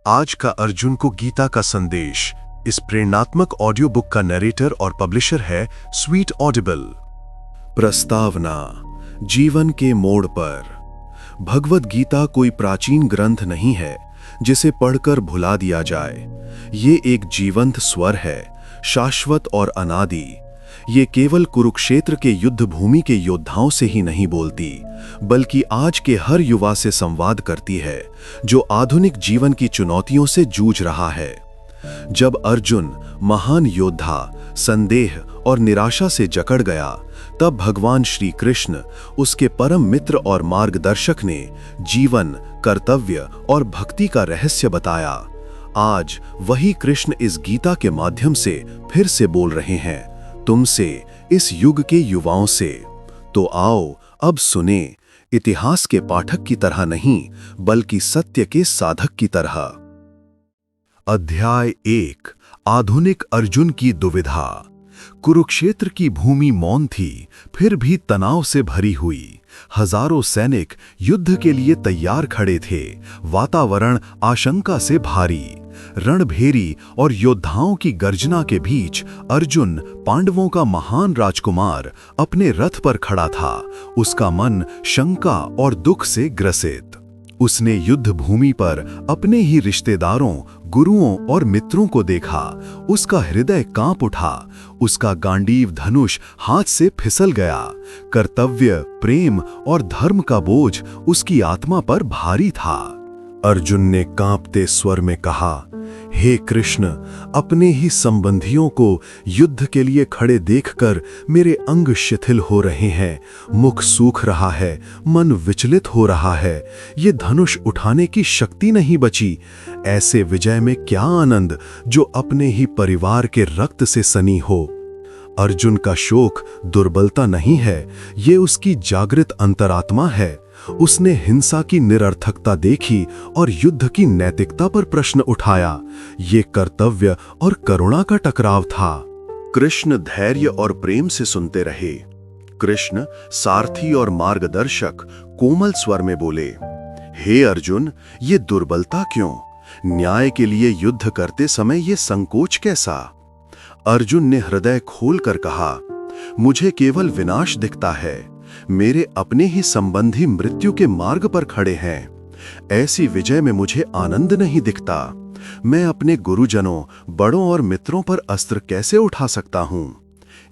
आज का अर्जुन को गीता का संदेश। इस प्रेरणात्मक ऑडियो बुक का नरेटर और पब्लिशर है स्वीट ऑडिबल। प्रस्तावना। जीवन के मोड़ पर। भगवद गीता कोई प्राचीन ग्रंथ नहीं है जिसे पढ़कर भुला दिया जाए। ये एक जीवंत स्वर है, शाश्वत और अनादि। ये केवल कुरुक्षेत्र के युद्ध भूमि के योद्धाओं से ही नहीं बोलती, बल्कि आज के हर युवा से संवाद करती है जो आधुनिक जीवन की चुनौतियों से जूझ रहा है। जब अर्जुन, महान योद्धा, संदेह और निराशा से जकड़ गया, तब भगवान श्री कृष्ण, उसके परम मित्र और मार्गदर्शक ने जीवन, कर्तव्य और भक्ति का रहस्य बताया। आज वही कृष्ण इस गीता के माध्यम से फिर से बोल रहे हैं, तुमसे, इस युग के युवाओं से। तो आओ अब सुने, इतिहास के पाठक की तरह नहीं, बल्कि सत्य के साधक की तरह। अध्याय 1। आधुनिक अर्जुन की दुविधा। कुरुक्षेत्र की भूमि मौन थी, फिर भी तनाव से भरी हुई। हजारों सैनिक युद्ध के लिए तैयार खड़े थे, वातावरण आशंका से भारी। रणभेरी और योद्धाओं की गर्जना के बीच अर्जुन, पांडवों का महान राजकुमार, अपने रथ पर खड़ा था, उसका मन शंका और दुख से ग्रसित। उसने युद्ध भूमि पर अपने ही रिश्तेदारों, गुरुओं और मित्रों को देखा। उसका हृदय कांप उठा, उसका गांडीव धनुष हाथ से फिसल गया। कर्तव्य, प्रेम और धर्म का बोझ उसकी आत्मा पर भारी था। अर्जुन ने कांपते स्वर में कहा, हे कृष्ण, अपने ही संबंधियों को युद्ध के लिए खड़े देखकर मेरे अंग शिथिल हो रहे हैं, मुख सूख रहा है, मन विचलित हो रहा है। ये धनुष उठाने की शक्ति नहीं बची। ऐसे विजय में क्या आनंद जो अपने ही परिवार के रक्त से सनी हो। अर्जुन का शोक दुर्बलता नहीं है, ये उसकी जागृत अंतरात्मा है। उसने हिंसा की निरर्थकता देखी और युद्ध की नैतिकता पर प्रश्न उठाया। ये कर्तव्य और करुणा का टकराव था। कृष्ण धैर्य और प्रेम से सुनते रहे। कृष्ण, सारथी और मार्गदर्शक, कोमल स्वर में बोले, हे अर्जुन, ये दुर्बलता क्यों? न्याय के लिए युद्ध करते समय ये संकोच कैसा? अर्जुन ने हृदय खोलकर कहा, मुझे केवल विनाश दिखता है। मेरे अपने ही संबंधी मृत्यु के मार्ग पर खड़े हैं। ऐसी विजय में मुझे आनंद नहीं दिखता। मैं अपने गुरुजनों, बड़ों और मित्रों पर अस्त्र कैसे उठा सकता हूं?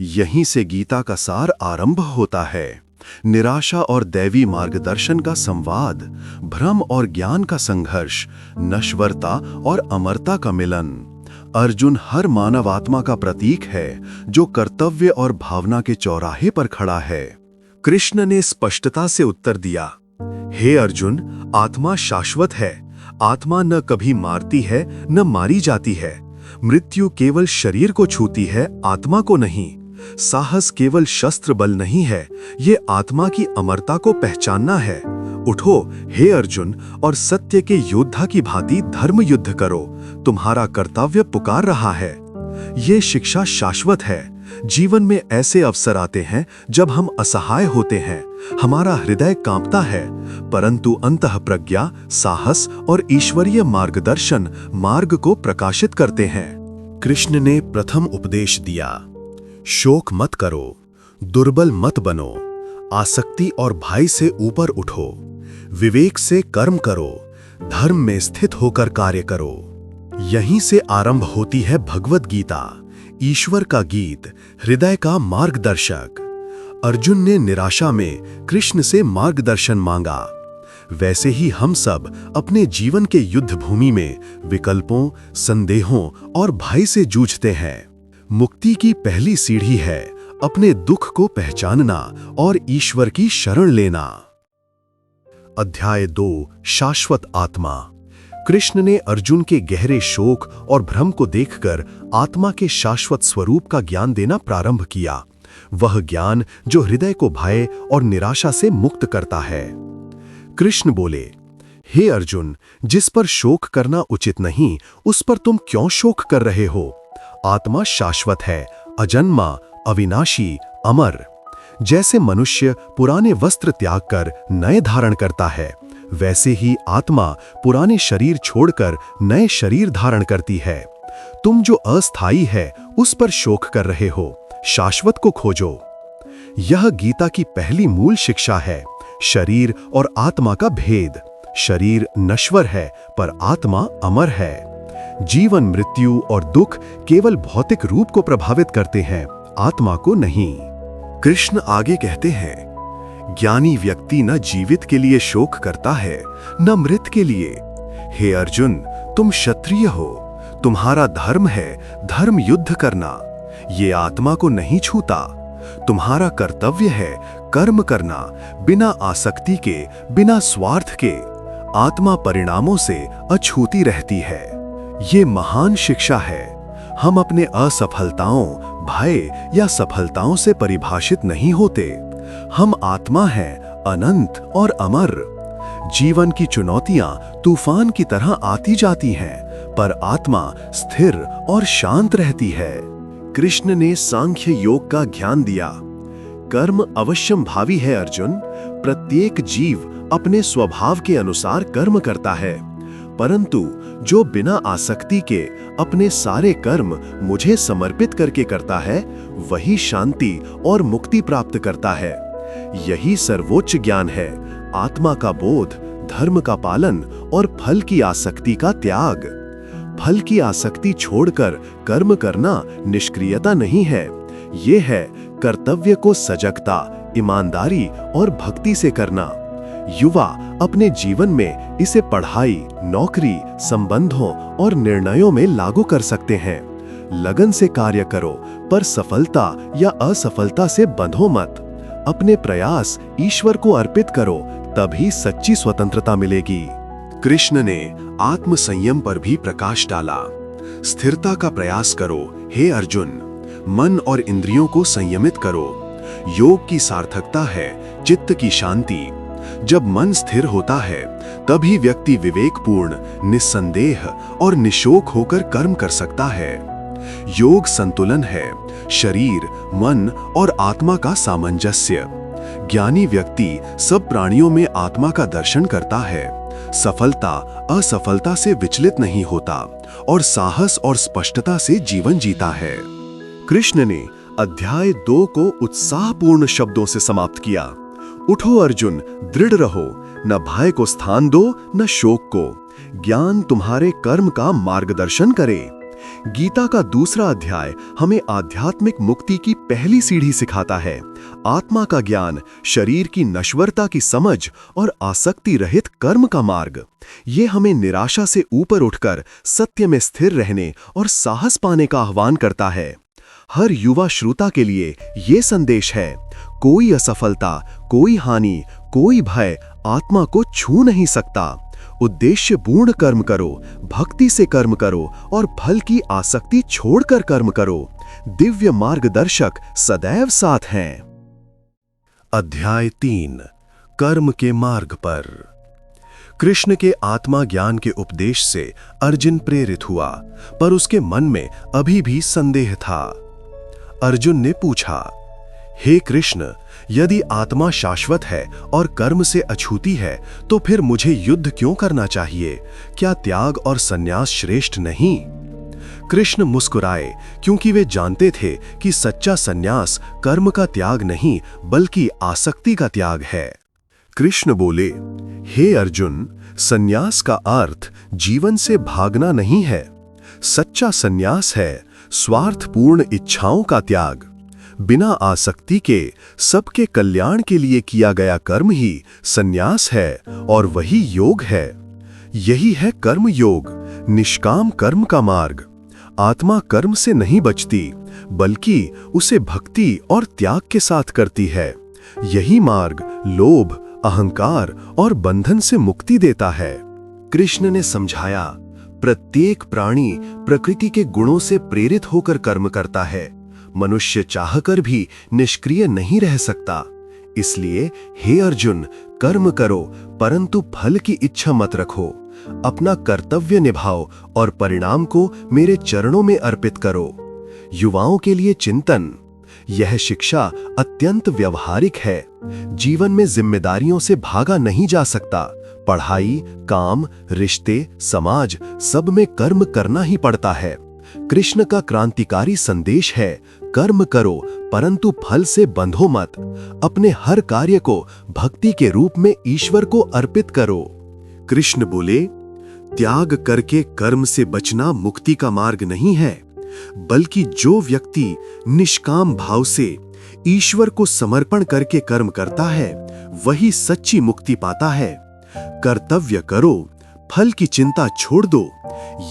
यहीं से गीता का सार आरंभ होता है। निराशा और दैवी मार्गदर्शन का संवाद, भ्रम और ज्ञान का संघर्ष, नश्वरता और अमरता का मिलन। अर्जुन हर मानव आत्मा का प्रतीक है जो कर्तव्य और भावना के चौराहे पर खड़ा है। कृष्ण ने स्पष्टता से उत्तर दिया, हे अर्जुन, आत्मा शाश्वत है। आत्मा न कभी मारती है, न मारी जाती है। मृत्यु केवल शरीर को छूती है, आत्मा को नहीं। साहस केवल शस्त्र बल नहीं है, ये आत्मा की अमरता को पहचानना है। उठो हे अर्जुन, और सत्य के योद्धा की भांति धर्म युद्ध करो। तुम्हारा कर्तव्य पुकार रहा है। ये शिक्षा शाश्वत है। जीवन में ऐसे अवसर आते हैं जब हम असहाय होते हैं, हमारा हृदय कांपता है, परंतु अंतःप्रज्ञा, साहस और ईश्वरीय मार्गदर्शन मार्ग को प्रकाशित करते हैं। कृष्ण ने प्रथम उपदेश दिया, शोक मत करो, दुर्बल मत बनो, आसक्ति और भय से ऊपर उठो, विवेक से कर्म करो, धर्म में स्थित होकर कार्य करो। यहीं से आरंभ होती है भगवद गीता, ईश्वर का गीत, हृदय का मार्गदर्शक। अर्जुन ने निराशा में कृष्ण से मार्गदर्शन मांगा। वैसे ही हम सब अपने जीवन के युद्ध भूमि में विकल्पों, संदेहों और भय से जूझते हैं। मुक्ति की पहली सीढ़ी है अपने दुख को पहचानना और ईश्वर की शरण लेना। अध्याय 2। शाश्वत आत्मा। कृष्ण ने अर्जुन के गहरे शोक और भ्रम को देखकर आत्मा के शाश्वत स्वरूप का ज्ञान देना प्रारंभ किया। वह ज्ञान जो हृदय को भय और निराशा से मुक्त करता है। कृष्ण बोले, हे अर्जुन, जिस पर शोक करना उचित नहीं, उस पर तुम क्यों शोक कर रहे हो? आत्मा शाश्वत है, अजन्मा, अविनाशी, अमर। जैसे मनुष्य पुराने वस्त्र त्याग कर नए धारण करता है, वैसे ही आत्मा पुराने शरीर छोड़कर नए शरीर धारण करती है। तुम जो अस्थायी है उस पर शोक कर रहे हो, शाश्वत को खोजो। यह गीता की पहली मूल शिक्षा है, शरीर और आत्मा का भेद। शरीर नश्वर है पर आत्मा अमर है। जीवन, मृत्यु और दुख केवल भौतिक रूप को प्रभावित करते हैं, आत्मा को नहीं। कृष्ण आगे कहते हैं, ज्ञानी व्यक्ति न जीवित के लिए शोक करता है न मृत के लिए। हे अर्जुन, तुम क्षत्रिय हो, तुम्हारा धर्म है धर्म युद्ध करना, ये आत्मा को नहीं छूता। तुम्हारा कर्तव्य है कर्म करना, बिना आसक्ति के, बिना स्वार्थ के। आत्मा परिणामों से अछूती रहती है। ये महान शिक्षा है। हम अपने असफलताओं, भय या सफलताओं से परिभाषित नहीं होते। हम आत्मा हैं, अनंत और अमर। जीवन की चुनौतियां तूफान की तरह आती जाती हैं, पर आत्मा स्थिर और शांत रहती है। कृष्ण ने सांख्य योग का ज्ञान दिया। कर्म अवश्यम भावी है अर्जुन। प्रत्येक जीव अपने स्वभाव के अनुसार कर्म करता है, परंतु जो बिना आसक्ति के अपने सारे कर्म मुझे समर्पित करके करता है, वही शांति और मुक्ति प्राप्त करता है। यही सर्वोच्च ज्ञान है, आत्मा का बोध, धर्म का पालन और फल की आसक्ति का त्याग। फल की आसक्ति छोड़कर कर्म करना निष्क्रियता नहीं है, ये है कर्तव्य को सजगता, ईमानदारी और भक्ति से करना। युवा अपने जीवन में इसे पढ़ाई, नौकरी, संबंधों और निर्णयों में लागू कर सकते हैं। लगन से कार्य करो, पर सफलता या असफलता से बंधो मत। अपने प्रयास ईश्वर को अर्पित करो, तभी सच्ची स्वतंत्रता मिलेगी। कृष्ण ने आत्म संयम पर भी प्रकाश डाला। स्थिरता का प्रयास करो हे अर्जुन, मन और इंद्रियों को संयमित करो। योग की सार्थकता है चित्त की शांति। जब मन स्थिर होता है, तभी व्यक्ति विवेकपूर्ण, निस्संदेह और निशोक होकर कर्म कर सकता है। योग संतुलन है, शरीर, मन और आत्मा का सामंजस्य। ज्ञानी व्यक्ति सब प्राणियों में आत्मा का दर्शन करता है, सफलता असफलता से विचलित नहीं होता और साहस और स्पष्टता से जीवन जीता है। कृष्ण ने अध्याय 2 को उत्साहपूर्ण शब्दों से समाप्त किया। उठो अर्जुन, दृढ़ रहो, न भय को स्थान दो न शोक को। ज्ञान तुम्हारे कर्म का मार्गदर्शन करे। गीता का दूसरा अध्याय हमें आध्यात्मिक मुक्ति की पहली सीढ़ी सिखाता है। आत्मा का ज्ञान, शरीर की नश्वरता की समझ और आसक्ति रहित कर्म का मार्ग। ये हमें निराशा से ऊपर उठकर सत्य में स्थिर रहने और साहस पाने का आह्वान करता है। हर युवा श्रोता के लिए ये संदेश है, कोई असफलता, कोई हानि, कोई भय आत्मा को छू नहीं सकता। उद्देश्यपूर्ण कर्म करो, भक्ति से कर्म करो और फल की आसक्ति छोड़कर कर्म करो। दिव्य मार्गदर्शक सदैव साथ हैं। अध्याय 3, कर्म के मार्ग पर। कृष्ण के आत्मा ज्ञान के उपदेश से अर्जुन प्रेरित हुआ, पर उसके मन में अभी भी संदेह था। अर्जुन ने पूछा, हे कृष्ण, यदि आत्मा शाश्वत है और कर्म से अछूती है, तो फिर मुझे युद्ध क्यों करना चाहिए? क्या त्याग और संन्यास श्रेष्ठ नहीं? कृष्ण मुस्कुराए, क्योंकि वे जानते थे कि सच्चा संन्यास कर्म का त्याग नहीं बल्कि आसक्ति का त्याग है। कृष्ण बोले, हे अर्जुन, संन्यास का अर्थ जीवन से भागना नहीं है। सच्चा संन्यास है स्वार्थपूर्ण इच्छाओं का त्याग। बिना आसक्ति के सबके कल्याण के लिए किया गया कर्म ही संन्यास है और वही योग है। यही है कर्म योग, निष्काम कर्म का मार्ग। आत्मा कर्म से नहीं बचती, बल्कि उसे भक्ति और त्याग के साथ करती है। यही मार्ग लोभ, अहंकार और बंधन से मुक्ति देता है। कृष्ण ने समझाया, प्रत्येक प्राणी प्रकृति के गुणों से प्रेरित होकर कर्म करता है। मनुष्य चाहकर भी निष्क्रिय नहीं रह सकता। इसलिए हे अर्जुन, कर्म करो, परंतु फल की इच्छा मत रखो। अपना कर्तव्य निभाओ और परिणाम को मेरे चरणों में अर्पित करो। युवाओं के लिए चिंतन। यह शिक्षा अत्यंत व्यवहारिक है। जीवन में जिम्मेदारियों से भागा नहीं जा सकता, पढ़ाई, काम, रिश्ते, समाज, सब में कर्म करना ही पड़ता है। कृष्ण का क्रांतिकारी संदेश है, कर्म करो परंतु फल से बंधो मत। अपने हर कार्य को भक्ति के रूप में ईश्वर को अर्पित करो। कृष्ण बोले, त्याग करके कर्म से बचना मुक्ति का मार्ग नहीं है, बल्कि जो व्यक्ति निष्काम भाव से ईश्वर को समर्पण करके कर्म करता है वही सच्ची मुक्ति पाता है। कर्तव्य करो, फल की चिंता छोड़ दो,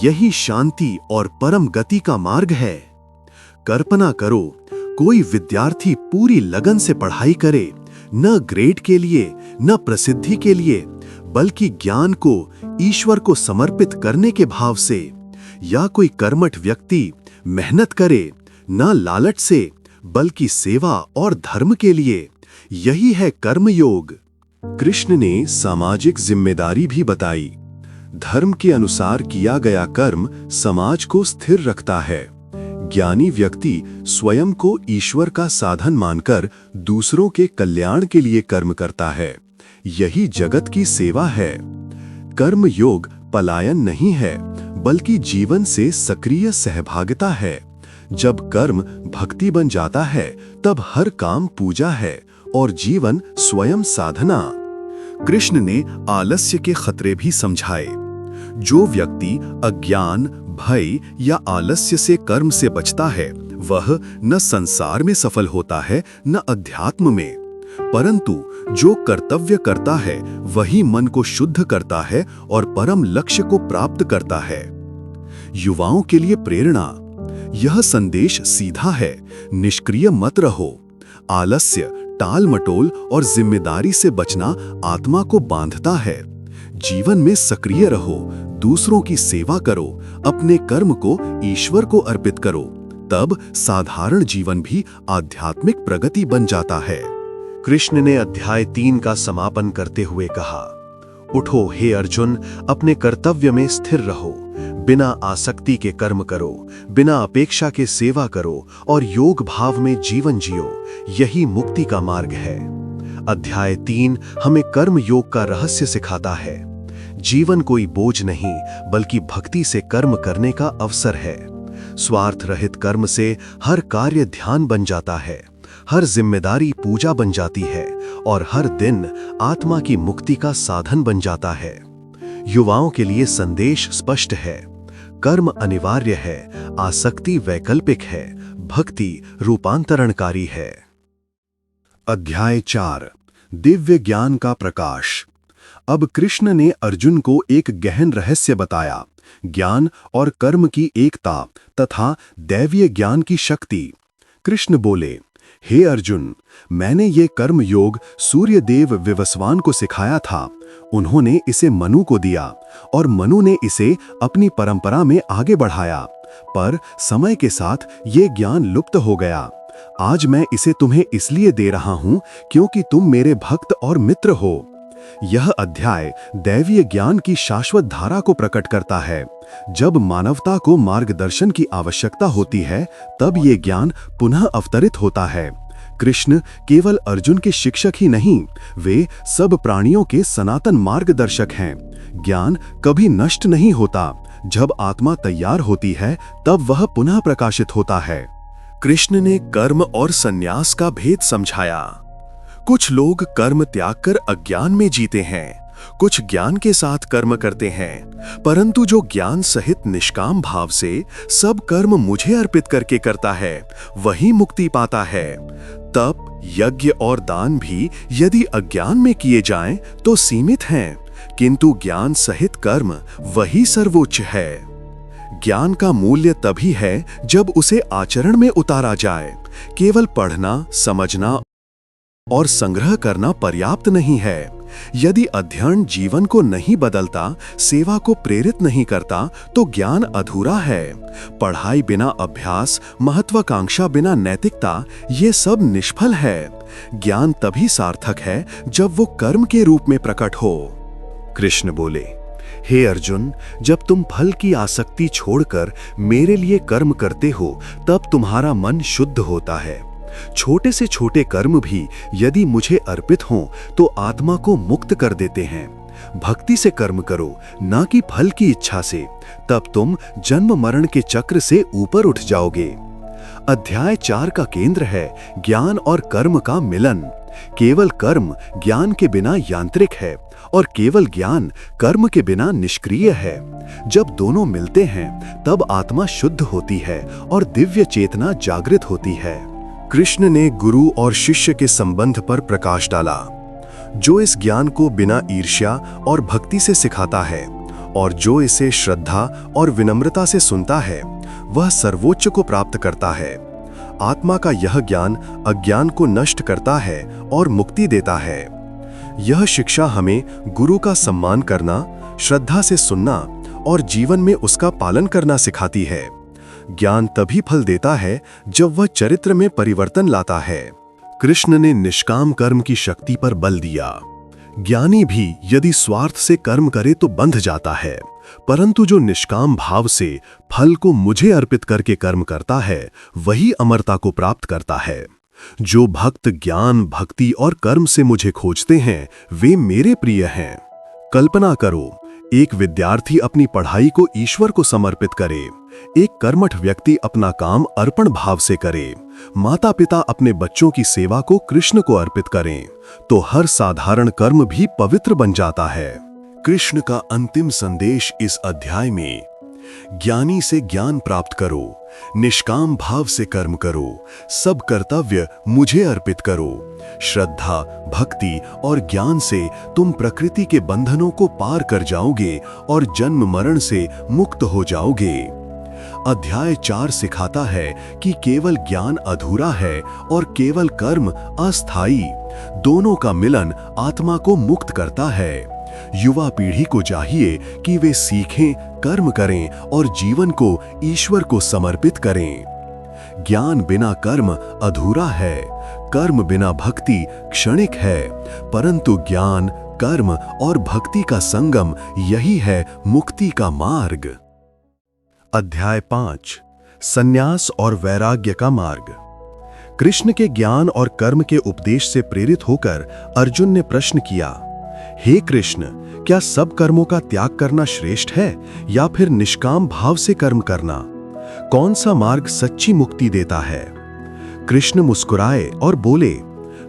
यही शांति और परम गति का मार्ग है। कल्पना करो, कोई विद्यार्थी पूरी लगन से पढ़ाई करे, न ग्रेड के लिए न प्रसिद्धि के लिए, बल्कि ज्ञान को ईश्वर को समर्पित करने के भाव से। या कोई कर्मठ व्यक्ति मेहनत करे, न लालच से बल्कि सेवा और धर्म के लिए, यही है कर्मयोग। कृष्ण ने सामाजिक जिम्मेदारी भी बताई। धर्म के अनुसार किया गया कर्म समाज को स्थिर रखता है। ज्ञानी व्यक्ति स्वयं को ईश्वर का साधन मानकर दूसरों के कल्याण के लिए कर्म करता है। यही जगत की सेवा है। कर्म योग पलायन नहीं है, बल्कि जीवन से सक्रिय सहभागिता है। जब कर्म भक्ति बन जाता है, तब हर काम पूजा है और जीवन स्वयं साधना। कृष्ण ने आलस्य के खतरे भी समझाए। जो व्यक्ति अज्ञान, भय या आलस्य से कर्म से बचता है, वह न संसार में सफल होता है न अध्यात्म में, परंतु जो कर्तव्य करता है वही मन को शुद्ध करता है और परम लक्ष्य को प्राप्त करता है। युवाओं के लिए प्रेरणा। यह संदेश सीधा है, निष्क्रिय मत रहो। आलस्य, टाल मटोल और जिम्मेदारी से बचना आत्मा को बांधता है। जीवन में सक्रिय रहो, दूसरों की सेवा करो, अपने कर्म को ईश्वर को अर्पित करो, तब साधारण जीवन भी आध्यात्मिक प्रगति बन जाता है। कृष्ण ने अध्याय 3 का समापन करते हुए कहा, उठो हे अर्जुन, अपने कर्तव्य में स्थिर रहो, बिना आसक्ति के कर्म करो, बिना अपेक्षा के सेवा करो और योग भाव में जीवन जियो, यही मुक्ति का मार्ग है। अध्याय 3 हमें कर्म योग का रहस्य सिखाता है। जीवन कोई बोझ नहीं, बल्कि भक्ति से कर्म करने का अवसर है। स्वार्थ रहित कर्म से हर कार्य ध्यान बन जाता है, हर जिम्मेदारी पूजा बन जाती है और हर दिन आत्मा की मुक्ति का साधन बन जाता है। युवाओं के लिए संदेश स्पष्ट है, कर्म अनिवार्य है, आसक्ति वैकल्पिक है, भक्ति रूपांतरणकारी है। अध्याय 4 दिव्य ज्ञान का प्रकाश। अब कृष्ण ने अर्जुन को एक गहन रहस्य बताया, ज्ञान और कर्म की एकता तथा दैवीय ज्ञान की शक्ति। कृष्ण बोले, हे अर्जुन, मैंने ये कर्म योग सूर्य देव विवस्वान को सिखाया था। उन्होंने इसे मनु को दिया और मनु ने इसे अपनी परंपरा में आगे बढ़ाया, पर समय के साथ ये ज्ञान लुप्त हो गया। आज मैं इसे तुम्हें इसलिए दे रहा हूं क्योंकि तुम मेरे भक्त और मित्र हो। यह अध्याय दैवीय ज्ञान की शाश्वत धारा को प्रकट करता है। जब मानवता को मार्गदर्शन की आवश्यकता होती है, तब ये ज्ञान पुनः अवतरित होता है। कृष्ण केवल अर्जुन के शिक्षक ही नहीं, वे सब प्राणियों के सनातन मार्गदर्शक हैं। ज्ञान कभी नष्ट नहीं होता। जब आत्मा तैयार होती है, तब वह पुनः प्रकाशित होता है। कृष्ण ने कर्म और संन्यास का भेद समझाया। कुछ लोग कर्म त्याग कर अज्ञान में जीते हैं, कुछ ज्ञान के साथ कर्म करते हैं, परंतु जो ज्ञान सहित निष्काम भाव से सब कर्म मुझे अर्पित करके करता है, वही मुक्ति पाता है। तप, यज्ञ और दान भी यदि अज्ञान में किए जाएं तो सीमित हैं, किंतु ज्ञान सहित कर्म वही सर्वोच्च है। ज्ञान का मूल्य तभी है जब उसे आचरण में उतारा जाए। केवल पढ़ना, समझना और संग्रह करना पर्याप्त नहीं है। यदि अध्ययन जीवन को नहीं बदलता, सेवा को प्रेरित नहीं करता, तो ज्ञान अधूरा है। पढ़ाई बिना अभ्यास, महत्वाकांक्षा बिना नैतिकता, ये सब निष्फल है। ज्ञान तभी सार्थक है जब वो कर्म के रूप में प्रकट हो। कृष्ण बोले, हे अर्जुन, जब तुम फल की आसक्ति छोड़कर मेरे लिए कर्म करते हो, तब तुम्हारा मन शुद्ध होता है। छोटे से छोटे कर्म भी यदि मुझे अर्पित हों तो आत्मा को मुक्त कर देते हैं। भक्ति से कर्म करो, ना कि फल की इच्छा से, तब तुम जन्म मरण के चक्र से ऊपर उठ जाओगे। अध्याय 4 का केंद्र है ज्ञान और कर्म का मिलन। केवल कर्म ज्ञान के बिना यांत्रिक है और केवल ज्ञान कर्म के बिना निष्क्रिय है। जब दोनों मिलते हैं तब आत्मा शुद्ध होती है और दिव्य चेतना जागृत होती है। कृष्ण ने गुरु और शिष्य के संबंध पर प्रकाश डाला। जो इस ज्ञान को बिना ईर्ष्या और भक्ति से सिखाता है और जो इसे श्रद्धा और विनम्रता से सुनता है, वह सर्वोच्च को प्राप्त करता है। आत्मा का यह ज्ञान अज्ञान को नष्ट करता है और मुक्ति देता है। यह शिक्षा हमें गुरु का सम्मान करना, श्रद्धा से सुनना और जीवन में उसका पालन करना सिखाती है। ज्ञान तभी फल देता है जब वह चरित्र में परिवर्तन लाता है। कृष्ण ने निष्काम कर्म की शक्ति पर बल दिया। ज्ञानी भी यदि स्वार्थ से कर्म करे तो बंध जाता है, परंतु जो निष्काम भाव से फल को मुझे अर्पित करके कर्म करता है, वही अमरता को प्राप्त करता है। जो भक्त ज्ञान, भक्ति और कर्म से मुझे खोजते हैं, वे मेरे प्रिय हैं। कल्पना करो, एक विद्यार्थी अपनी पढ़ाई को ईश्वर को समर्पित करे, एक कर्मठ व्यक्ति अपना काम अर्पण भाव से करे, माता पिता अपने बच्चों की सेवा को कृष्ण को अर्पित करें, तो हर साधारण कर्म भी पवित्र बन जाता है। कृष्ण का अंतिम संदेश इस अध्याय में, ज्ञानी से ज्ञान प्राप्त करो, निष्काम भाव से कर्म करो, सब कर्तव्य मुझे अर्पित करो। श्रद्धा, भक्ति और ज्ञान से तुम प्रकृति के बंधनों को पार कर जाओगे और जन्म मरण से मुक्त हो जाओगे। अध्याय 4 सिखाता है कि केवल ज्ञान अधूरा है और केवल कर्म अस्थायी। दोनों का मिलन आत्मा को मुक्त करता है। युवा पीढ़ी को चाहिए कि वे सीखें, कर्म करें और जीवन को ईश्वर को समर्पित करें। ज्ञान बिना कर्म अधूरा है, कर्म बिना भक्ति क्षणिक है, परंतु ज्ञान, कर्म और भक्ति का संगम यही है मुक्ति का मार्ग। अध्याय 5, संन्यास और वैराग्य का मार्ग। कृष्ण के ज्ञान और कर्म के उपदेश से प्रेरित होकर अर्जुन ने प्रश्न किया, हे कृष्ण, क्या सब कर्मों का त्याग करना श्रेष्ठ है या फिर निष्काम भाव से कर्म करना? कौन सा मार्ग सच्ची मुक्ति देता है? कृष्ण मुस्कुराए और बोले,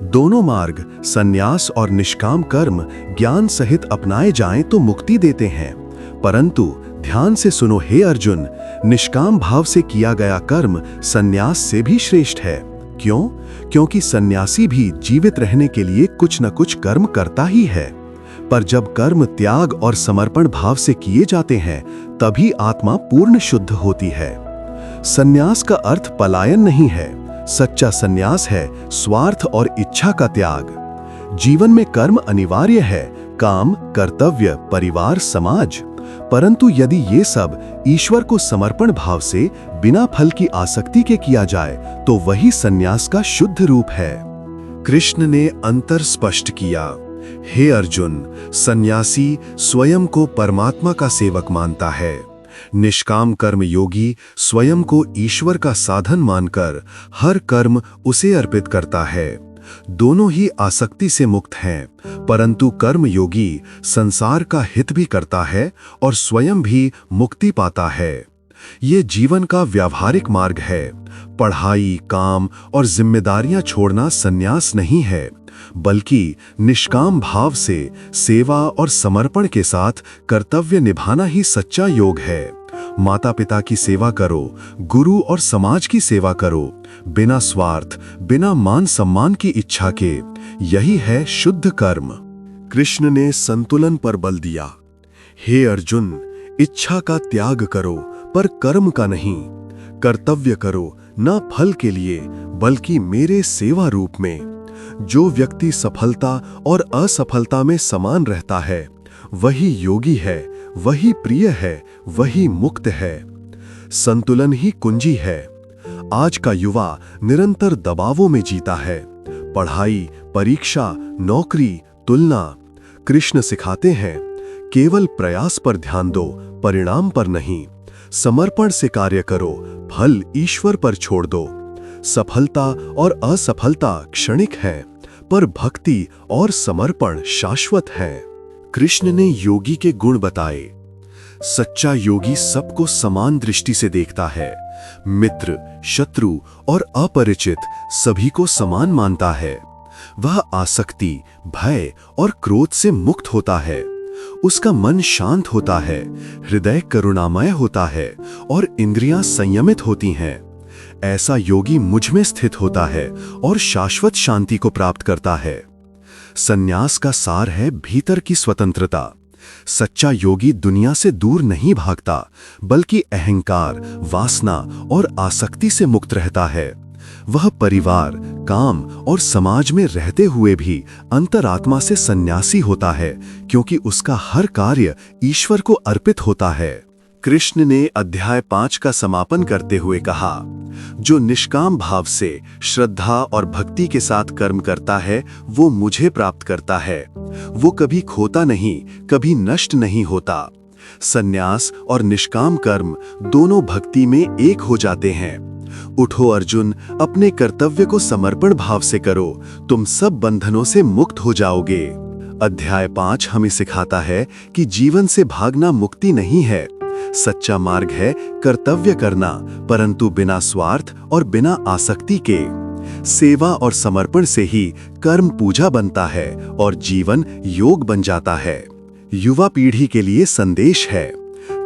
दोनों मार्ग, संन्यास और निष्काम कर्म, ज्ञान सहित अपनाए जाएं तो मुक्ति देते हैं, परंतु ध्यान से सुनो हे अर्जुन, निष्काम भाव से किया गया कर्म संन्यास से भी श्रेष्ठ है। क्यों? क्योंकि सन्यासी भी जीवित रहने के लिए कुछ न कुछ कर्म करता ही है, पर जब कर्म त्याग और समर्पण भाव से किए जाते हैं, तभी आत्मा पूर्ण शुद्ध होती है। सन्यास का अर्थ पलायन नहीं है, सच्चा सन्यास है स्वार्थ और इच्छा का त्याग। जीवन में कर्म अनिवार्य है, काम, कर्तव्य, परिवार, समाज, परंतु यदि ये सब ईश्वर को समर्पण भाव से बिना फल की आसक्ति के किया जाए तो वही सन्यास का शुद्ध रूप है। कृष्ण ने अंतर स्पष्ट किया, हे अर्जुन, सन्यासी स्वयं को परमात्मा का सेवक मानता है। निष्काम कर्म योगी स्वयं को ईश्वर का साधन मानकर हर कर्म उसे अर्पित करता है। दोनों ही आसक्ति से मुक्त हैं, परंतु कर्म योगी संसार का हित भी करता है और स्वयं भी मुक्ति पाता है। ये जीवन का व्यावहारिक मार्ग है। पढ़ाई, काम और जिम्मेदारियां छोड़ना सन्यास नहीं है, बल्कि निष्काम भाव से सेवा और समर्पण के साथ कर्तव्य निभाना ही सच्चा योग है। माता पिता की सेवा करो, गुरु और समाज की सेवा करो, बिना स्वार्थ, बिना मान सम्मान की इच्छा के। यही है शुद्ध कर्म। कृष्ण ने संतुलन पर बल दिया, हे अर्जुन, इच्छा का त्याग करो पर कर्म का नहीं। कर्तव्य करो न फल के लिए बल्कि मेरे सेवा रूप में। जो व्यक्ति सफलता और असफलता में समान रहता है, वही योगी है, वही प्रिय है, वही मुक्त है। संतुलन ही कुंजी है। आज का युवा निरंतर दबावों में जीता है। पढ़ाई, परीक्षा, नौकरी, तुलना। कृष्ण सिखाते हैं, केवल प्रयास पर ध्यान दो, परिणाम पर नहीं। समर्पण से कार्य करो, फल ईश्वर पर छोड़ दो। सफलता और असफलता क्षणिक है, पर भक्ति और समर्पण शाश्वत है। कृष्ण ने योगी के गुण बताए। सच्चा योगी सबको समान दृष्टि से देखता है। मित्र, शत्रु और अपरिचित सभी को समान मानता है। वह आसक्ति, भय और क्रोध से मुक्त होता है। उसका मन शांत होता है, हृदय करुणामय होता है और इंद्रियां संयमित होती हैं। ऐसा योगी मुझ में स्थित होता है और शाश्वत शांति को प्राप्त करता है। संन्यास का सार है भीतर की स्वतंत्रता। सच्चा योगी दुनिया से दूर नहीं भागता, बल्कि अहंकार, वासना और आसक्ति से मुक्त रहता है। वह परिवार, काम और समाज में रहते हुए भी अंतरात्मा से सन्यासी होता है, क्योंकि उसका हर कार्य ईश्वर को अर्पित होता है। कृष्ण ने अध्याय 5 का समापन करते हुए कहा, जो निष्काम भाव से श्रद्धा और भक्ति के साथ कर्म करता है, वो मुझे प्राप्त करता है। वो कभी खोता नहीं, कभी नष्ट नहीं होता। संन्यास और निष्काम कर्म दोनों भक्ति में एक हो जाते हैं। उठो अर्जुन, अपने कर्तव्य को समर्पण भाव से करो, तुम सब बंधनों से मुक्त हो जाओगे। अध्याय 5 हमें सिखाता है कि जीवन से भागना मुक्ति नहीं है। सच्चा मार्ग है कर्तव्य करना, परंतु बिना स्वार्थ और बिना आसक्ति के। सेवा और समर्पण से ही कर्म पूजा बनता है और जीवन योग बन जाता है। युवा पीढ़ी के लिए संदेश है,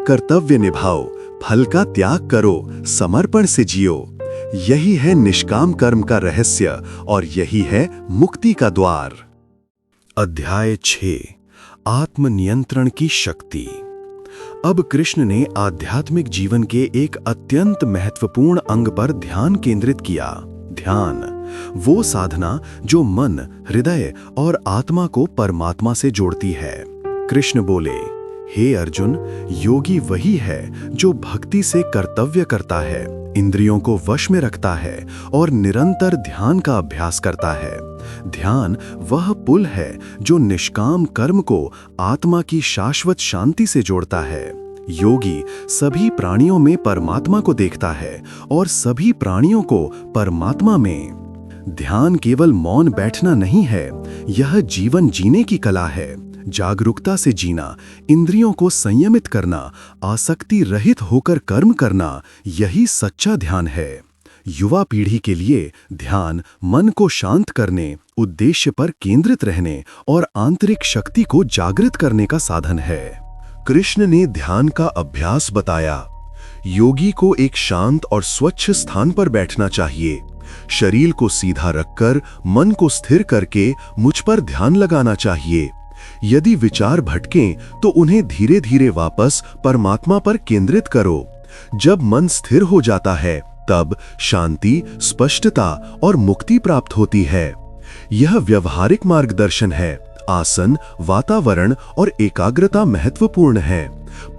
कर्तव्य निभाओ, फल का त्याग करो, समर्पण से जियो। यही है निष्काम कर्म का रहस्य और यही है मुक्ति का द्वार। अध्याय 6, आत्मनियंत्रण की शक्ति। अब कृष्ण ने आध्यात्मिक जीवन के एक अत्यंत महत्वपूर्ण अंग पर ध्यान केंद्रित किया। ध्यान, वो साधना जो मन, हृदय और आत्मा को परमात्मा से जोड़ती है। कृष्ण बोले, हे अर्जुन, योगी वही है जो भक्ति से कर्तव्य करता है, इंद्रियों को वश में रखता है और निरंतर ध्यान का अभ्यास करता है। ध्यान वह पुल है जो निष्काम कर्म को आत्मा की शाश्वत शांति से जोड़ता है। योगी सभी प्राणियों में परमात्मा को देखता है और सभी प्राणियों को परमात्मा में। ध्यान केवल मौन बैठना नहीं है, यह जीवन जीने की कला है। जागरूकता से जीना, इंद्रियों को संयमित करना, आसक्ति रहित होकर कर्म करना, यही सच्चा ध्यान है। युवा पीढ़ी के लिए ध्यान मन को शांत करने, उद्देश्य पर केंद्रित रहने और आंतरिक शक्ति को जागृत करने का साधन है। कृष्ण ने ध्यान का अभ्यास बताया। योगी को एक शांत और स्वच्छ स्थान पर बैठना चाहिए। शरीर को सीधा रखकर मन को स्थिर करके मुझ पर ध्यान लगाना चाहिए। यदि विचार भटकें तो उन्हें धीरे धीरे वापस परमात्मा पर केंद्रित करो। जब मन स्थिर हो जाता है तब शांति, स्पष्टता और मुक्ति प्राप्त होती है। यह व्यवहारिक मार्गदर्शन है। आसन, वातावरण और एकाग्रता महत्वपूर्ण है,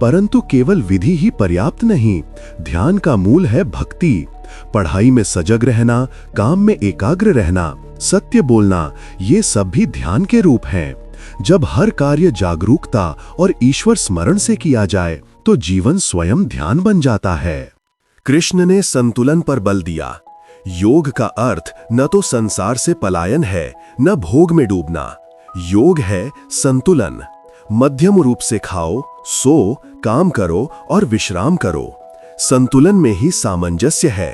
परंतु केवल विधि ही पर्याप्त नहीं। ध्यान का मूल है भक्ति। पढ़ाई में सजग रहना, काम में एकाग्र रहना, सत्य बोलना, ये सब भी ध्यान के रूप हैं। जब हर कार्य जागरूकता और ईश्वर स्मरण से किया जाए तो जीवन स्वयं ध्यान बन जाता है। कृष्ण ने संतुलन पर बल दिया। योग का अर्थ न तो संसार से पलायन है, न भोग में डूबना। योग है संतुलन। मध्यम रूप से खाओ, सो, काम करो और विश्राम करो। संतुलन में ही सामंजस्य है।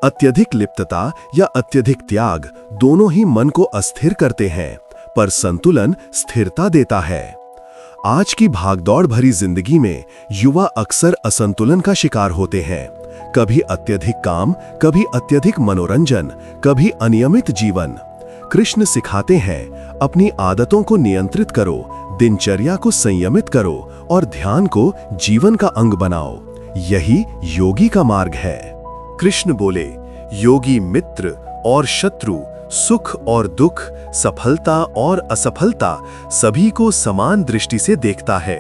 अत्यधिक लिप्तता या अत्यधिक त्याग दोनों ही मन को अस्थिर करते हैं, पर संतुलन स्थिरता देता है। आज की भागदौड़ भरी जिंदगी में युवा अक्सर असंतुलन का शिकार होते हैं। कभी अत्यधिक काम, कभी अत्यधिक मनोरंजन, कभी अनियमित जीवन। कृष्ण सिखाते हैं, अपनी आदतों को नियंत्रित करो, दिनचर्या को संयमित करो और ध्यान को जीवन का अंग बनाओ। यही योगी का मार्ग है। कृष्ण बोले, योगी मित्र और शत्रु, सुख और दुख, सफलता और असफलता सभी को समान दृष्टि से देखता है।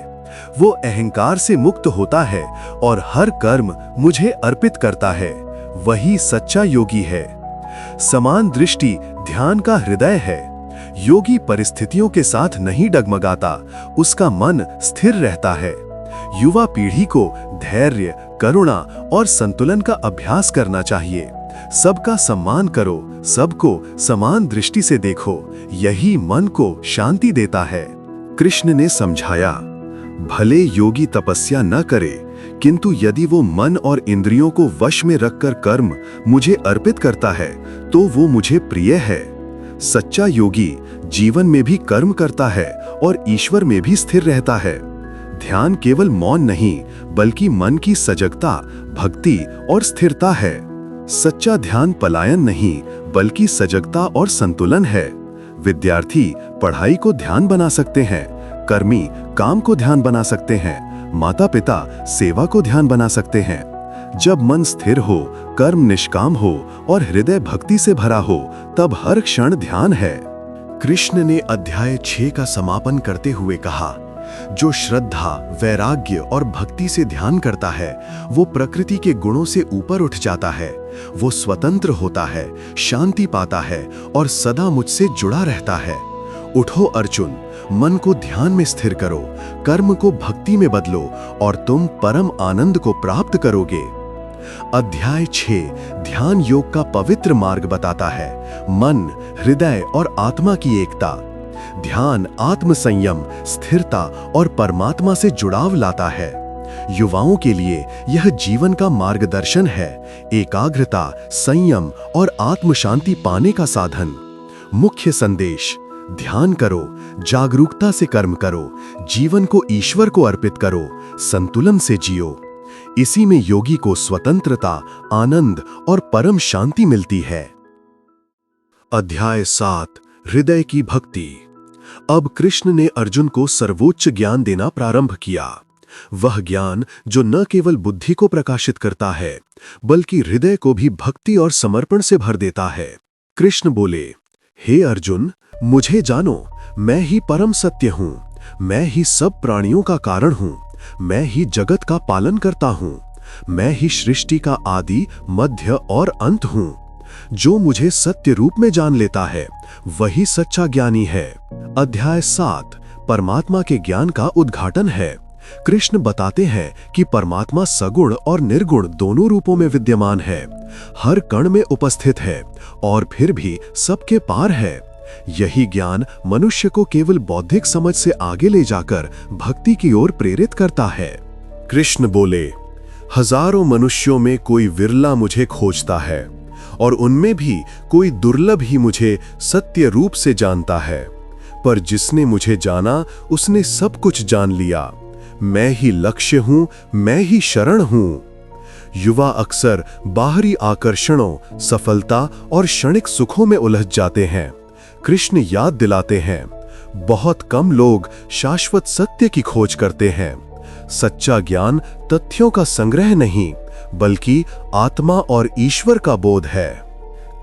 वो अहंकार से मुक्त होता है और हर कर्म मुझे अर्पित करता है। वही सच्चा योगी है। समान दृष्टि ध्यान का हृदय है। योगी परिस्थितियों के साथ नहीं डगमगाता, उसका मन स्थिर रहता है। युवा पीढ़ी को धैर्य, करुणा और संतुलन का अभ्यास करना चाहिए। सबका सम्मान करो, सबको समान दृष्टि से देखो, यही मन को शांति देता है। कृष्ण ने समझाया, भले योगी तपस्या न करे, किंतु यदि वो मन और इंद्रियों को वश में रखकर कर्म मुझे अर्पित करता है तो वो मुझे प्रिय है। सच्चा योगी जीवन में भी कर्म करता है और ईश्वर में भी स्थिर रहता है। ध्यान केवल मौन नहीं, बल्कि मन की सजगता, भक्ति और स्थिरता है। सच्चा ध्यान पलायन नहीं, बल्कि सजगता और संतुलन है। विद्यार्थी पढ़ाई को ध्यान बना सकते हैं, कर्मी काम को ध्यान बना सकते हैं, माता पिता सेवा को ध्यान बना सकते हैं। जब मन स्थिर हो, कर्म निष्काम हो और हृदय भक्ति से भरा हो, तब हर क्षण ध्यान है। कृष्ण ने अध्याय 6 का समापन करते हुए कहा, जो श्रद्धा, वैराग्य और भक्ति से ध्यान करता है वो प्रकृति के गुणों से ऊपर उठ जाता है। वो स्वतंत्र होता है, शांति पाता है और सदा मुझसे जुड़ा रहता है। उठो अर्जुन, मन को ध्यान में स्थिर करो, कर्म को भक्ति में बदलो और तुम परम आनंद को प्राप्त करोगे। अध्याय 6 ध्यान योग का पवित्र मार्ग बताता है। मन, हृदय और आत्मा की एकता। ध्यान आत्म संयम, स्थिरता और परमात्मा से जुड़ाव लाता है। युवाओं के लिए यह जीवन का मार्गदर्शन है, एकाग्रता, संयम और आत्म शांति पाने का साधन। मुख्य संदेश, ध्यान करो, जागरूकता से कर्म करो, जीवन को ईश्वर को अर्पित करो, संतुलन से जियो। इसी में योगी को स्वतंत्रता, आनंद और परम शांति मिलती है। अध्याय 7 हृदय की भक्ति। अब कृष्ण ने अर्जुन को सर्वोच्च ज्ञान देना प्रारंभ किया। वह ज्ञान जो न केवल बुद्धि को प्रकाशित करता है, बल्कि हृदय को भी भक्ति और समर्पण से भर देता है। कृष्ण बोले, हे अर्जुन, मुझे जानो, मैं ही परम सत्य हूँ, मैं ही सब प्राणियों का कारण हूँ, मैं ही जगत का पालन करता हूँ, मैं ही सृष्टि का आदि, मध्य और अंत हूँ। जो मुझे सत्य रूप में जान लेता है वही सच्चा ज्ञानी है। अध्याय 7 परमात्मा के ज्ञान का उद्घाटन है। कृष्ण बताते हैं कि परमात्मा सगुण और निर्गुण दोनों रूपों में विद्यमान है, हर कण में उपस्थित है और फिर भी सबके पार है। यही ज्ञान मनुष्य को केवल बौद्धिक समझ से आगे ले जाकर भक्ति की ओर प्रेरित करता है। कृष्ण बोले, हजारों मनुष्यों में कोई विरला मुझे खोजता है और उनमें भी कोई दुर्लभ ही मुझे सत्य रूप से जानता है। पर जिसने मुझे जाना उसने सब कुछ जान लिया। मैं ही लक्ष्य हूं, मैं ही शरण हूं। युवा अक्सर बाहरी आकर्षणों, सफलता और क्षणिक सुखों में उलझ जाते हैं। कृष्ण याद दिलाते हैं, बहुत कम लोग शाश्वत सत्य की खोज करते हैं। सच्चा ज्ञान तथ्यों का संग्रह नहीं, बल्कि आत्मा और ईश्वर का बोध है।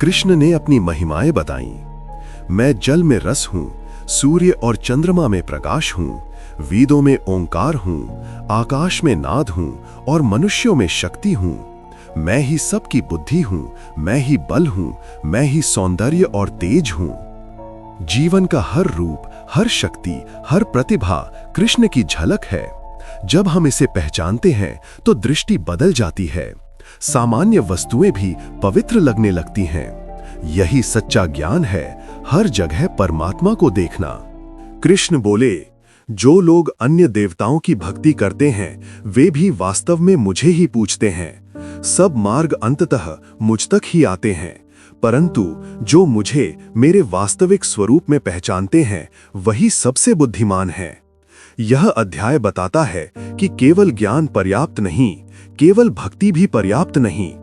कृष्ण ने अपनी महिमाएं बताईं। मैं जल में रस हूं, सूर्य और चंद्रमा में प्रकाश हूं, वेदों में ओंकार हूं, आकाश में नाद हूं और मनुष्यों में शक्ति हूं। मैं ही सबकी बुद्धि हूं, मैं ही बल हूं, मैं ही सौंदर्य और तेज हूं। जीवन का हर रूप, हर शक्ति, हर प्रतिभा कृष्ण की झलक है। जब हम इसे पहचानते हैं तो दृष्टि बदल जाती है। सामान्य वस्तुएं भी पवित्र लगने लगती हैं। यही सच्चा ज्ञान है, हर जगह परमात्मा को देखना। कृष्ण बोले, जो लोग अन्य देवताओं की भक्ति करते हैं वे भी वास्तव में मुझे ही पूजते हैं। सब मार्ग अंततः मुझ तक ही आते हैं, परंतु जो मुझे मेरे वास्तविक स्वरूप में पहचानते हैं वही सबसे बुद्धिमान है। यह अध्याय बताता है कि केवल ज्ञान पर्याप्त नहीं, केवल भक्ति भी पर्याप्त नहीं।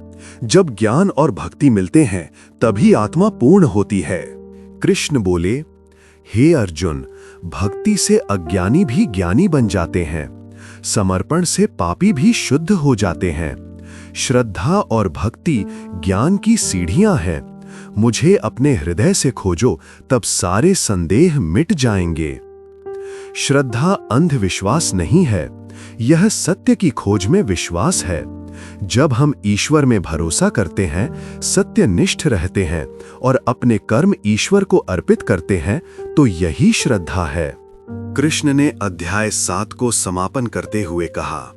जब ज्ञान और भक्ति मिलते हैं तभी आत्मा पूर्ण होती है। कृष्ण बोले, हे अर्जुन, भक्ति से अज्ञानी भी ज्ञानी बन जाते हैं, समर्पण से पापी भी शुद्ध हो जाते हैं। श्रद्धा और भक्ति ज्ञान की सीढ़ियां हैं। मुझे अपने हृदय से खोजो, तब सारे संदेह मिट जाएंगे। श्रद्धा अंधविश्वास नहीं है, यह सत्य की खोज में विश्वास है। जब हम ईश्वर में भरोसा करते हैं, सत्यनिष्ठ रहते हैं और अपने कर्म ईश्वर को अर्पित करते हैं, तो यही श्रद्धा है। कृष्ण ने अध्याय 7 को समापन करते हुए कहा,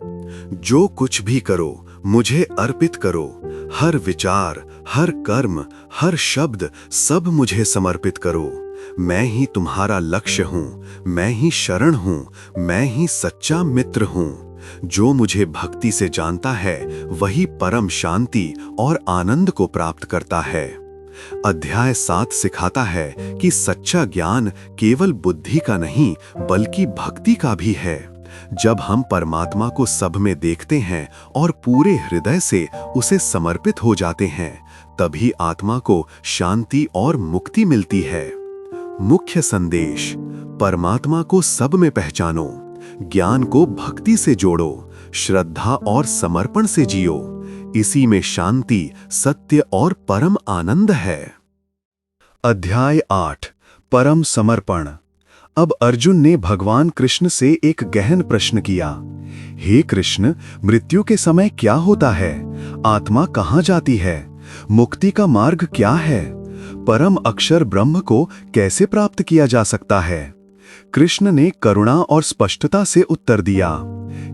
जो कुछ भी करो मुझे अर्पित करो। हर विचार, हर कर्म, हर शब्द सब मुझे समर्पित करो। मैं ही तुम्हारा लक्ष्य हूँ, मैं ही शरण हूँ, मैं ही सच्चा मित्र हूँ। जो मुझे भक्ति से जानता है वही परम शांति और आनंद को प्राप्त करता है। अध्याय 7 सिखाता है कि सच्चा ज्ञान केवल बुद्धि का नहीं बल्कि भक्ति का भी है। जब हम परमात्मा को सब में देखते हैं और पूरे हृदय से उसे समर्पित हो जाते हैं, तभी आत्मा को शांति और मुक्ति मिलती है। मुख्य संदेश: परमात्मा को सब में पहचानो, ज्ञान को भक्ति से जोड़ो, श्रद्धा और समर्पण से जियो। इसी में शांति, सत्य और परम आनंद है। अध्याय 8 परम समर्पण। अब अर्जुन ने भगवान कृष्ण से एक गहन प्रश्न किया। हे कृष्ण, मृत्यु के समय क्या होता है? आत्मा कहाँ जाती है? मुक्ति का मार्ग क्या है? परम अक्षर ब्रह्म को कैसे प्राप्त किया जा सकता है? कृष्ण ने करुणा और स्पष्टता से उत्तर दिया।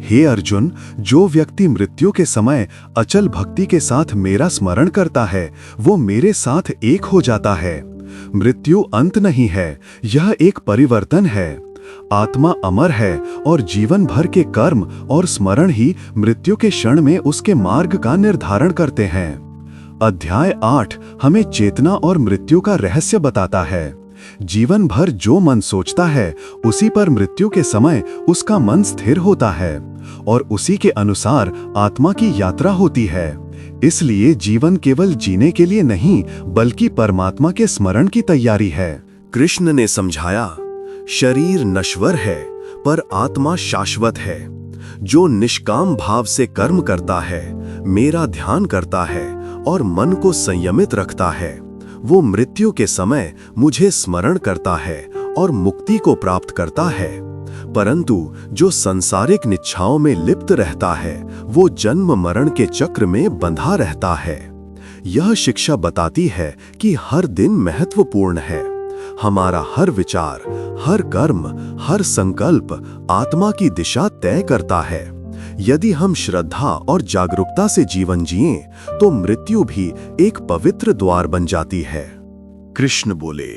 हे अर्जुन, जो व्यक्ति मृत्यु के समय अचल भक्ति के साथ मेरा स्मरण करता है, वो मेरे साथ एक हो जाता है। मृत्यु अंत नहीं है, यह एक परिवर्तन है। आत्मा अमर है और जीवन भर के कर्म और स्मरण ही मृत्यु के क्षण में उसके मार्ग का निर्धारण करते हैं। अध्याय 8 हमें चेतना और मृत्यु का रहस्य बताता है। जीवन भर जो मन सोचता है, उसी पर मृत्यु के समय उसका मन स्थिर होता है और उसी के अनुसार आत्मा की यात्रा होती है। इसलिए जीवन केवल जीने के लिए नहीं बल्कि परमात्मा के स्मरण की तैयारी है। कृष्ण ने समझाया, शरीर नश्वर है पर आत्मा शाश्वत है। जो निष्काम भाव से कर्म करता है, मेरा ध्यान करता है और मन को संयमित रखता है, वो मृत्यु के समय मुझे स्मरण करता है और मुक्ति को प्राप्त करता है। परंतु जो संसारिक निच्छाओं में लिप्त रहता है, वो जन्म मरण के चक्र में बंधा रहता है। यह शिक्षा बताती है कि हर दिन महत्वपूर्ण है। हमारा हर विचार, हर कर्म, हर संकल्प आत्मा की दिशा तय करता है। यदि हम श्रद्धा और जागरूकता से जीवन जिएं, तो मृत्यु भी एक पवित्र द्वार बन जाती है। कृष्ण बोले,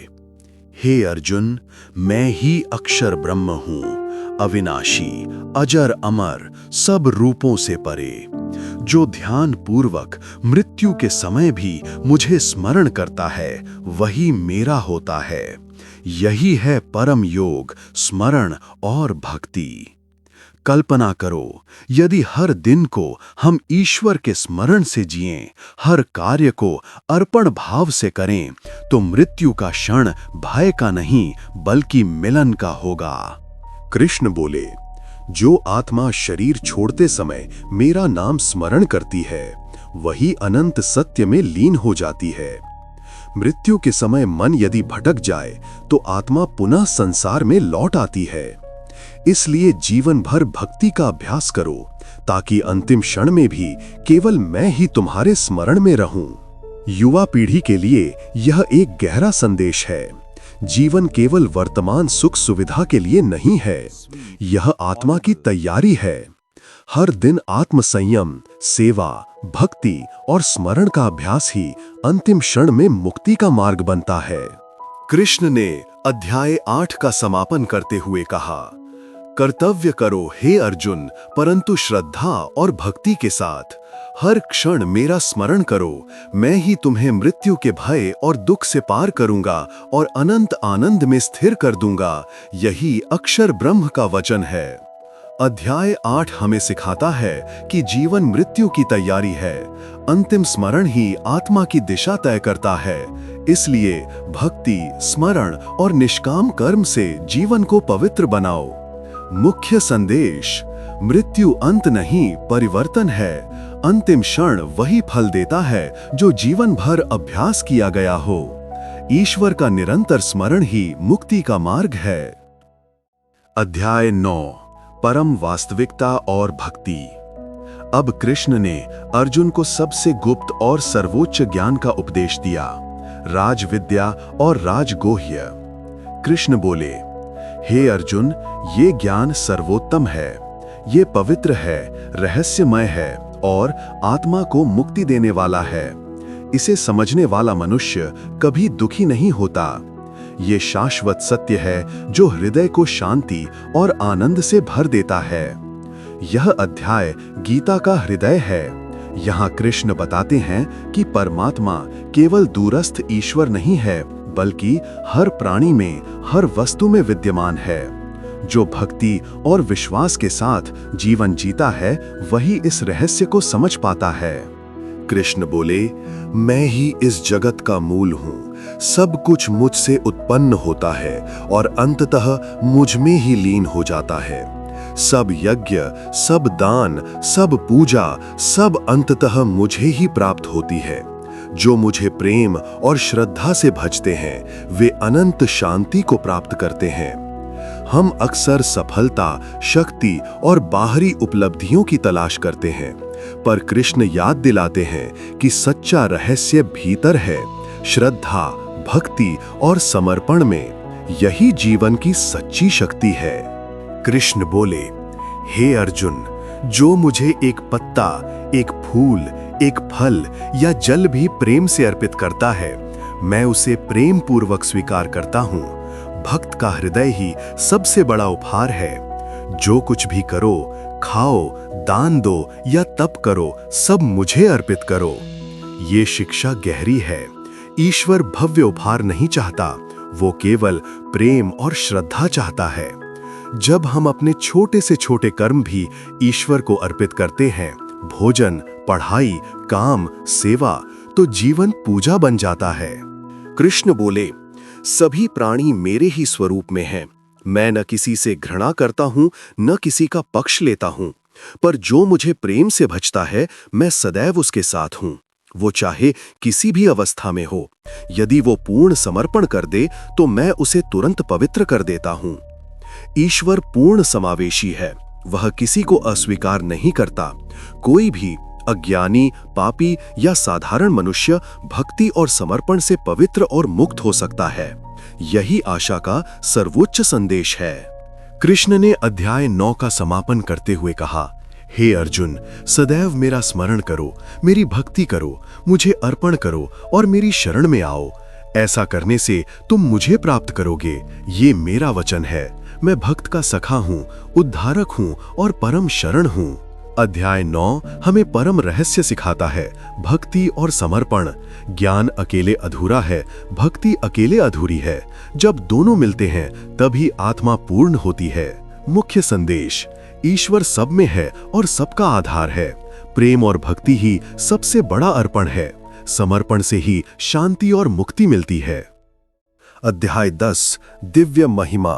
हे अर्जुन, मैं ही अक्षर ब्रह्म हूँ, अविनाशी, अजर अमर, सब रूपों से परे। जो ध्यान पूर्वक मृत्यु के समय भी मुझे स्मरण करता है, वही मेरा होता है। यही है परम योग, स्मरण और भक्ति। कल्पना करो, यदि हर दिन को हम ईश्वर के स्मरण से जिएं, हर कार्य को अर्पण भाव से करें, तो मृत्यु का क्षण भय का नहीं बल्कि मिलन का होगा। कृष्ण बोले, जो आत्मा शरीर छोड़ते समय मेरा नाम स्मरण करती है, वही अनंत सत्य में लीन हो जाती है। मृत्यु के समय मन यदि भटक जाए, तो आत्मा पुनः संसार में लौट आती है। इसलिए जीवन भर भक्ति का अभ्यास करो, ताकि अंतिम क्षण में भी केवल मैं ही तुम्हारे स्मरण में रहूं। युवा पीढ़ी के लिए यह एक गहरा संदेश है। जीवन केवल वर्तमान सुख सुविधा के लिए नहीं है, यह आत्मा की तैयारी है। हर दिन आत्म संयम, सेवा, भक्ति और स्मरण का अभ्यास ही अंतिम क्षण में मुक्ति का मार्ग बनता है। कृष्ण ने अध्याय 8 का समापन करते हुए कहा, कर्तव्य करो हे अर्जुन, परंतु श्रद्धा और भक्ति के साथ। हर क्षण मेरा स्मरण करो, मैं ही तुम्हें मृत्यु के भय और दुख से पार करूंगा और अनंत आनंद में स्थिर कर दूंगा। यही अक्षर ब्रह्म का वचन है। अध्याय 8 हमें सिखाता है कि जीवन मृत्यु की तैयारी है। अंतिम स्मरण ही आत्मा की दिशा तय करता है। इसलिए भक्ति, स्मरण और निष्काम कर्म से जीवन को पवित्र बनाओ। मुख्य संदेश: मृत्यु अंत नहीं, परिवर्तन है। अंतिम क्षण वही फल देता है जो जीवन भर अभ्यास किया गया हो। ईश्वर का निरंतर स्मरण ही मुक्ति का मार्ग है। अध्याय 9 परम वास्तविकता और भक्ति। अब कृष्ण ने अर्जुन को सबसे गुप्त और सर्वोच्च ज्ञान का उपदेश दिया, राजविद्या और राजगोह्य। कृष्ण बोले, हे अर्जुन, ये ज्ञान सर्वोत्तम है, ये पवित्र है, रहस्यमय है और आत्मा को मुक्ति देने वाला है। इसे समझने वाला मनुष्य कभी दुखी नहीं होता। ये शाश्वत सत्य है जो हृदय को शांति और आनंद से भर देता है। यह अध्याय गीता का हृदय है। यहाँ कृष्ण बताते हैं कि परमात्मा केवल दूरस्थ ईश्वर नहीं है, बल्कि हर प्राणी में, हर वस्तु में विद्यमान है। जो भक्ति और विश्वास के साथ जीवन जीता है, वही इस रहस्य को समझ पाता है। कृष्ण बोले, मैं ही इस जगत का मूल हूँ। सब कुछ मुझसे उत्पन्न होता है और अंततः मुझ में ही लीन हो जाता है। सब यज्ञ, सब दान, सब पूजा, सब अंततः मुझे ही प्राप्त होती है। जो मुझे प्रेम और श्रद्धा से भजते हैं, वे अनंत शांति को प्राप्त करते हैं। हम अक्सर सफलता, शक्ति और बाहरी उपलब्धियों की तलाश करते हैं, पर कृष्ण याद दिलाते हैं कि सच्चा रहस्य भीतर है, श्रद्धा, भक्ति और समर्पण में। यही जीवन की सच्ची शक्ति है। कृष्ण बोले, हे अर्जुन, जो मुझे एक पत्ता, एक फूल, एक फल या जल भी प्रेम से अर्पित करता है, मैं उसे प्रेम पूर्वक स्वीकार करता हूँ। भक्त का हृदय ही सबसे बड़ा उपहार है। जो कुछ भी करो, खाओ, दान दो या तप करो, सब मुझे अर्पित करो। ये शिक्षा गहरी है। ईश्वर भव्य उपहार नहीं चाहता, वो केवल प्रेम और श्रद्धा चाहता है। जब हम अपने छोटे से छोटे कर्म भी ईश्वर को अर्पित करते हैं, भोजन, पढ़ाई, काम, सेवा, तो जीवन पूजा बन जाता है। कृष्ण बोले, सभी प्राणी मेरे ही स्वरूप में हैं। मैं न किसी से घृणा करता हूँ, न किसी का पक्ष लेता हूँ, पर जो मुझे प्रेम से भजता है, मैं सदैव उसके साथ हूँ। वो चाहे किसी भी अवस्था में हो। यदि वो पूर्ण समर्पण कर दे, तो मैं उसे तुरंत पवित्र कर देता हूँ। ईश्वर पूर्ण समावेशी है। वह किसी को अस्वीकार नहीं करता। कोई भी अज्ञानी, पापी या साधारण मनुष्य भक्ति और समर्पण से पवित्र और मुक्त हो सकता है। यही आशा का सर्वोच्च संदेश है। कृष्ण ने अध्याय 9 का समापन करते हुए कहा, हे अर्जुन, सदैव मेरा स्मरण करो, मेरी भक्ति करो, मुझे अर्पण करो और मेरी शरण में आओ। ऐसा करने से तुम मुझे प्राप्त करोगे। ये मेरा वचन है। मैं भक्त का सखा हूँ, उद्धारक हूँ और परम शरण हूँ। अध्याय 9 हमें परम रहस्य सिखाता है, भक्ति और समर्पण। ज्ञान अकेले अधूरा है, भक्ति अकेले अधूरी है। जब दोनों मिलते हैं, तभी आत्मा पूर्ण होती है। मुख्य संदेश, ईश्वर सब में है और सबका आधार है। प्रेम और भक्ति ही सबसे बड़ा अर्पण है। समर्पण से ही शांति और मुक्ति मिलती है। अध्याय 10 दिव्य महिमा।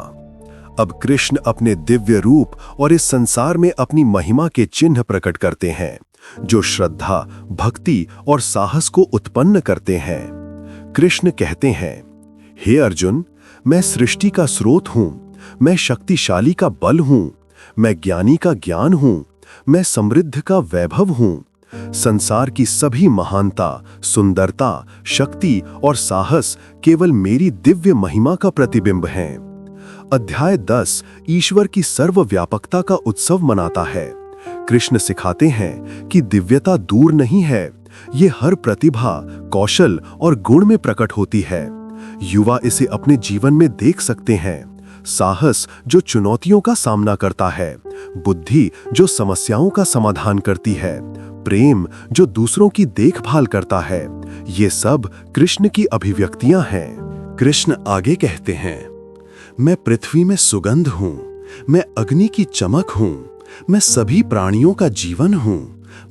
अब कृष्ण अपने दिव्य रूप और इस संसार में अपनी महिमा के चिन्ह प्रकट करते हैं, जो श्रद्धा, भक्ति और साहस को उत्पन्न करते हैं। कृष्ण कहते हैं, हे अर्जुन, मैं सृष्टि का स्रोत हूं, मैं शक्तिशाली का बल हूं, मैं ज्ञानी का ज्ञान हूं, मैं समृद्ध का वैभव हूं। संसार की सभी महानता, सुंदरता, शक्ति और साहस केवल मेरी दिव्य महिमा का प्रतिबिंब हैं। अध्याय 10 ईश्वर की सर्वव्यापकता का उत्सव मनाता है। कृष्ण सिखाते हैं कि दिव्यता दूर नहीं है, ये हर प्रतिभा, कौशल और गुण में प्रकट होती है। युवा इसे अपने जीवन में देख सकते हैं। साहस जो चुनौतियों का सामना करता है, बुद्धि जो समस्याओं का समाधान करती है, प्रेम जो दूसरों की देखभाल करता है, ये सब कृष्ण की अभिव्यक्तियां हैं। कृष्ण आगे कहते हैं, मैं पृथ्वी में सुगंध हूं, मैं अग्नि की चमक हूं, मैं सभी प्राणियों का जीवन हूं,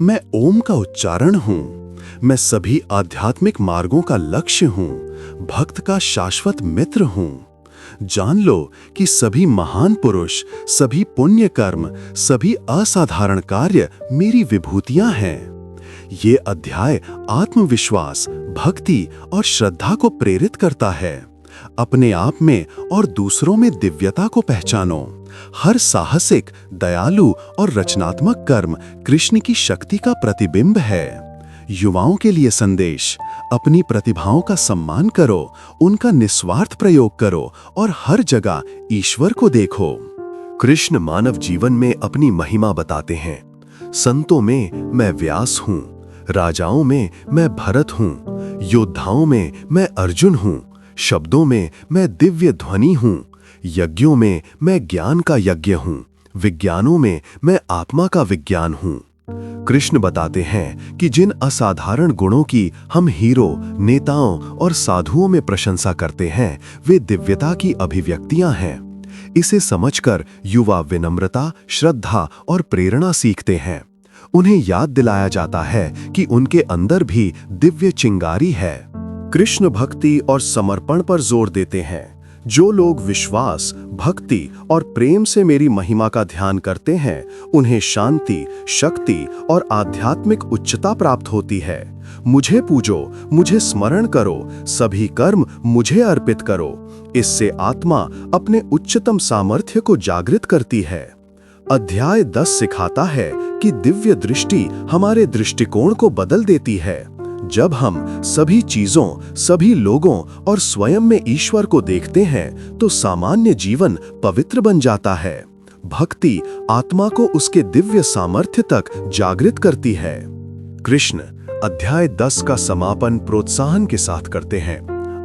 मैं ओम का उच्चारण हूं, मैं सभी आध्यात्मिक मार्गों का लक्ष्य हूं, भक्त का शाश्वत मित्र हूं। जान लो कि सभी महान पुरुष, सभी पुण्य कर्म, सभी असाधारण कार्य मेरी विभूतियां हैं। ये अध्याय आत्मविश्वास, भक्ति और श्रद्धा को प्रेरित करता है। अपने आप में और दूसरों में दिव्यता को पहचानो। हर साहसिक, दयालु और रचनात्मक कर्म कृष्ण की शक्ति का प्रतिबिंब है। युवाओं के लिए संदेश, अपनी प्रतिभाओं का सम्मान करो, उनका निस्वार्थ प्रयोग करो और हर जगह ईश्वर को देखो। कृष्ण मानव जीवन में अपनी महिमा बताते हैं। संतों में मैं व्यास हूँ, राजाओं में मैं भरत हूँ, योद्धाओं में मैं अर्जुन हूँ, शब्दों में मैं दिव्य ध्वनि हूँ, यज्ञों में मैं ज्ञान का यज्ञ हूँ, विज्ञानों में मैं आत्मा का विज्ञान हूँ। कृष्ण बताते हैं कि जिन असाधारण गुणों की हम हीरो, नेताओं और साधुओं में प्रशंसा करते हैं, वे दिव्यता की अभिव्यक्तियां हैं। इसे समझकर युवा विनम्रता, श्रद्धा और प्रेरणा सीखते हैं। उन्हें याद दिलाया जाता है कि उनके अंदर भी दिव्य चिंगारी है। कृष्ण भक्ति और समर्पण पर जोर देते हैं। जो लोग विश्वास, भक्ति और प्रेम से मेरी महिमा का ध्यान करते हैं, उन्हें शांति, शक्ति और आध्यात्मिक उच्चता प्राप्त होती है। मुझे पूजो, मुझे स्मरण करो, सभी कर्म मुझे अर्पित करो। इससे आत्मा अपने उच्चतम सामर्थ्य को जागृत करती है। अध्याय 10 सिखाता है कि दिव्य दृष्टि हमारे दृष्टिकोण को बदल देती है। जब हम सभी चीजों, सभी लोगों और स्वयं में ईश्वर को देखते हैं, तो सामान्य जीवन पवित्र बन जाता है। भक्ति आत्मा को उसके दिव्य सामर्थ्य तक जागृत करती है। कृष्ण अध्याय 10 का समापन प्रोत्साहन के साथ करते हैं।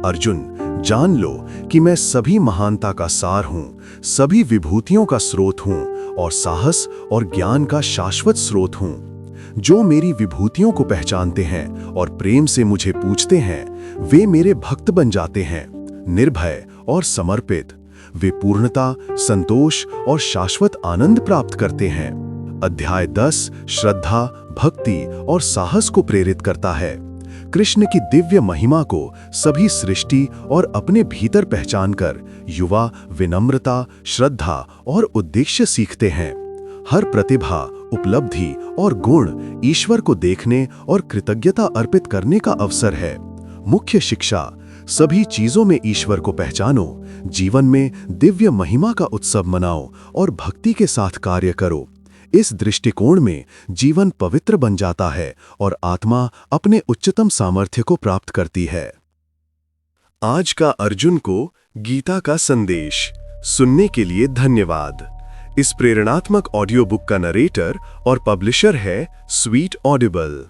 अर्जुन, जान लो कि मैं सभी महानता का सार हूं, सभी विभूतियों का स्रोत हूं और साहस और ज्ञान का शाश्वत स्रोत हूं। जो मेरी विभूतियों को पहचानते हैं और प्रेम से मुझे पूछते हैं, वे मेरे भक्त बन जाते हैं। निर्भय और समर्पित वे पूर्णता, संतोष और शाश्वत आनंद प्राप्त करते हैं। अध्याय 10 श्रद्धा, भक्ति और साहस को प्रेरित करता है। कृष्ण की दिव्य महिमा को सभी सृष्टि और अपने भीतर पहचानकर युवा विनम्रता, श्रद्धा और उद्देश्य सीखते हैं। हर प्रतिभा, उपलब्धि और गुण ईश्वर को देखने और कृतज्ञता अर्पित करने का अवसर है। मुख्य शिक्षा, सभी चीजों में ईश्वर को पहचानो, जीवन में दिव्य महिमा का उत्सव मनाओ और भक्ति के साथ कार्य करो। इस दृष्टिकोण में जीवन पवित्र बन जाता है और आत्मा अपने उच्चतम सामर्थ्य को प्राप्त करती है। आज का अर्जुन को गीता का संदेश सुनने के लिए धन्यवाद। इस प्रेरणात्मक ऑडियो बुक का नरेटर और पब्लिशर है स्वीट ऑडिबल।